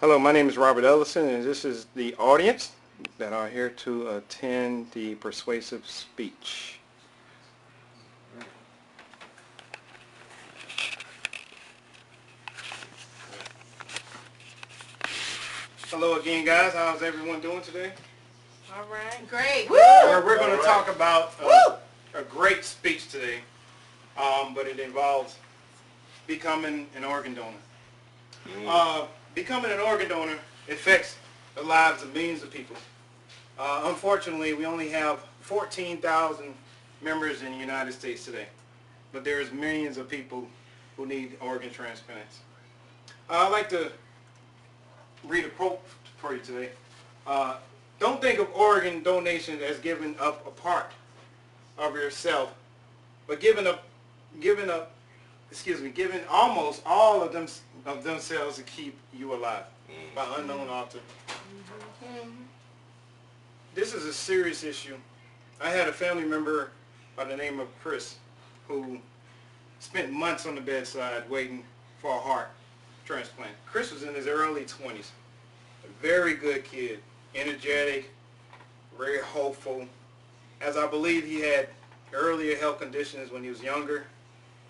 Hello, my name is Robert Ellison, and this is the audience that are here to attend the persuasive speech. Hello again, guys. How's everyone doing today? All right. Great. We're going to talk about a great speech today, but it involves becoming an organ donor. Becoming an organ donor affects the lives of millions of people. Unfortunately, we only have 14,000 members in the United States today, but there's millions of people who need organ transplants. I'd like to read a quote for you today. Don't think of organ donation as giving up a part of yourself, but giving almost all of themselves to keep you alive. By unknown author. This is a serious issue. I had a family member by the name of Chris who spent months on the bedside waiting for a heart transplant. Chris was in his early 20s. A very good kid, energetic, very hopeful, as I believe he had earlier health conditions when he was younger,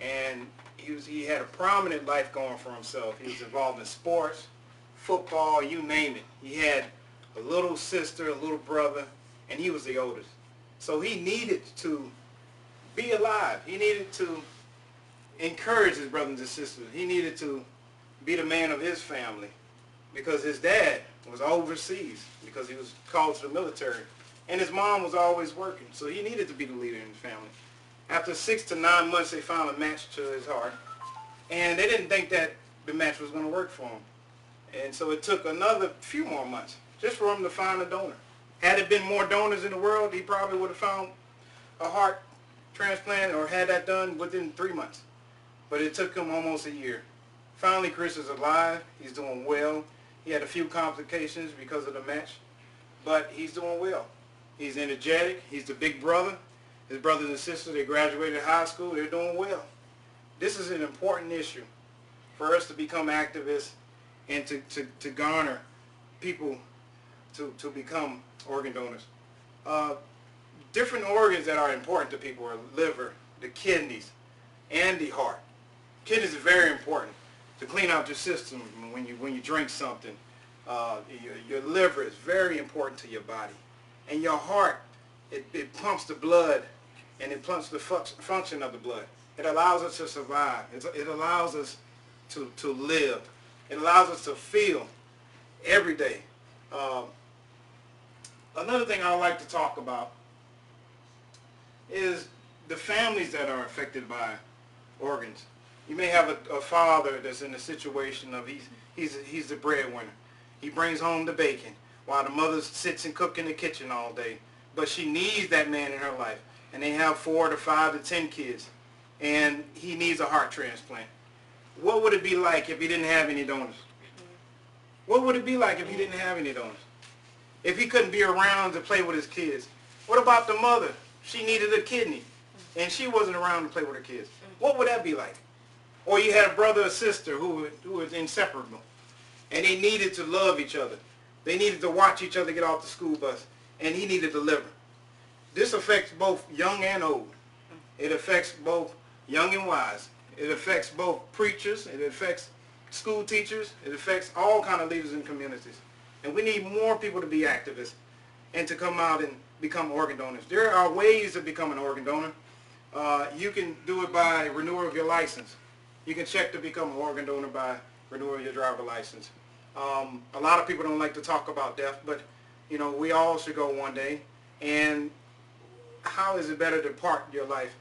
and he had a prominent life going for himself. He was involved in sports, football, you name it. He had a little sister, a little brother, and he was the oldest. So he needed to be alive. He needed to encourage his brothers and sisters. He needed to be the man of his family because his dad was overseas because he was called to the military. And his mom was always working, so he needed to be the leader in the family. After 6 to 9 months, they found a match to his heart, and they didn't think that the match was going to work for him. And so it took another few more months just for him to find a donor. Had it been more donors in the world, he probably would have found a heart transplant or had that done within 3 months. But it took him almost a year. Finally, Chris is alive. He's doing well. He had a few complications because of the match, but he's doing well. He's energetic. He's the big brother. His brothers and sisters, they graduated high school. They're doing well. This is an important issue for us to become activists and to garner people to become organ donors. Different organs that are important to people are liver, the kidneys, and the heart. Kidneys are very important to clean out your system when you drink something. Your liver is very important to your body. And your heart, it pumps the blood and it pumps the function of the blood. It allows us to survive. It allows us to live. It allows us to feel every day. Another thing I would like to talk about is the families that are affected by organs. You may have a father that's in a situation of he's the breadwinner. He brings home the bacon while the mother sits and cooks in the kitchen all day. But she needs that man in her life. And they have 4 to 5 to 10 kids. And he needs a heart transplant. What would it be like if he didn't have any donors? What would it be like if he didn't have any donors? If he couldn't be around to play with his kids? What about the mother? She needed a kidney, and she wasn't around to play with her kids. What would that be like? Or you had a brother or sister who was inseparable, and they needed to love each other. They needed to watch each other get off the school bus, and he needed to live. This affects both young and old. It affects both young and wise. It affects both preachers. It affects school teachers. It affects all kind of leaders in communities. And we need more people to be activists and to come out and become organ donors. There are ways to become an organ donor. You can do it by renewal of your license. You can check to become an organ donor by renewal of your driver license. A lot of people don't like to talk about death, but you know, we all should go one day. And how is it better to part your life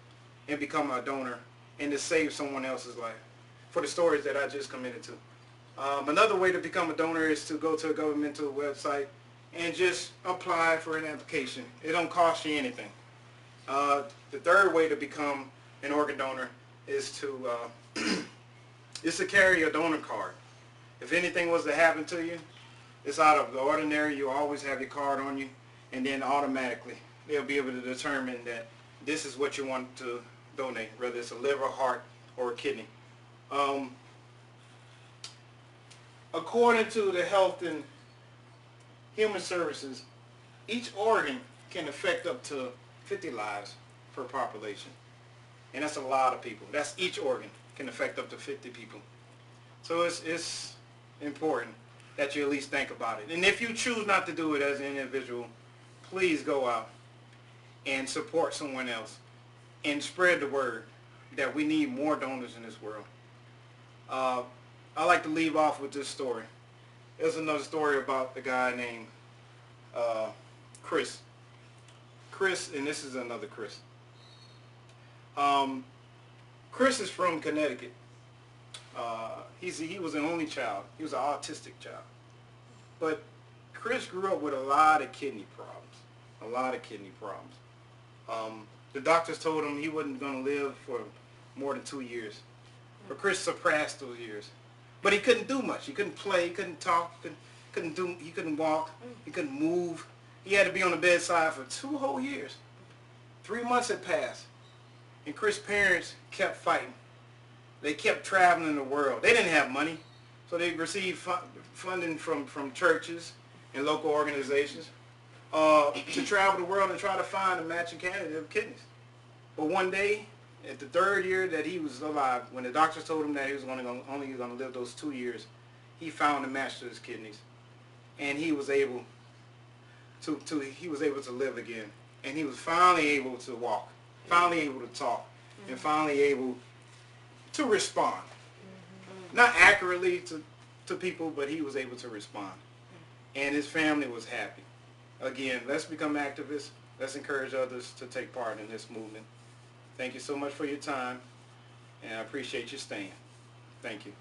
and become a donor and to save someone else's life for the stories that I just committed to? Another way to become a donor is to go to a governmental website and just apply for an application. It don't cost you anything. The third way to become an organ donor is to carry a donor card. If anything was to happen to you, it's out of the ordinary. You always have your card on you, and then automatically they'll be able to determine that this is what you want to donate, whether it's a liver, heart, or a kidney. according to the Health and Human Services, each organ can affect up to 50 lives per population. And that's a lot of people. That's each organ can affect up to 50 people. So it's important that you at least think about it. And if you choose not to do it as an individual, please go out and support someone else and spread the word that we need more donors in this world. I like to leave off with this story. There's another story about a guy named Chris. Chris, and this is another Chris. Chris is from Connecticut. He was an only child. He was an autistic child. But Chris grew up with a lot of kidney problems. A lot of kidney problems. The doctors told him he wasn't going to live for more than 2 years. But Chris surpassed those years. But he couldn't do much. He couldn't play. He couldn't talk. He couldn't walk. He couldn't move. He had to be on the bedside for 2 whole years. 3 months had passed. And Chris' parents kept fighting. They kept traveling the world. They didn't have money. So they received funding from churches and local organizations to travel the world and try to find a matching candidate of kidneys. But one day, at the 3rd year that he was alive, when the doctors told him that he was only going to live those 2 years, he found a match to his kidneys, and he was able to live again, and he was finally able to walk, finally able to talk, and finally able to respond. Not accurately to people, but he was able to respond, and his family was happy. Again, let's become activists. Let's encourage others to take part in this movement. Thank you so much for your time, and I appreciate you staying. Thank you.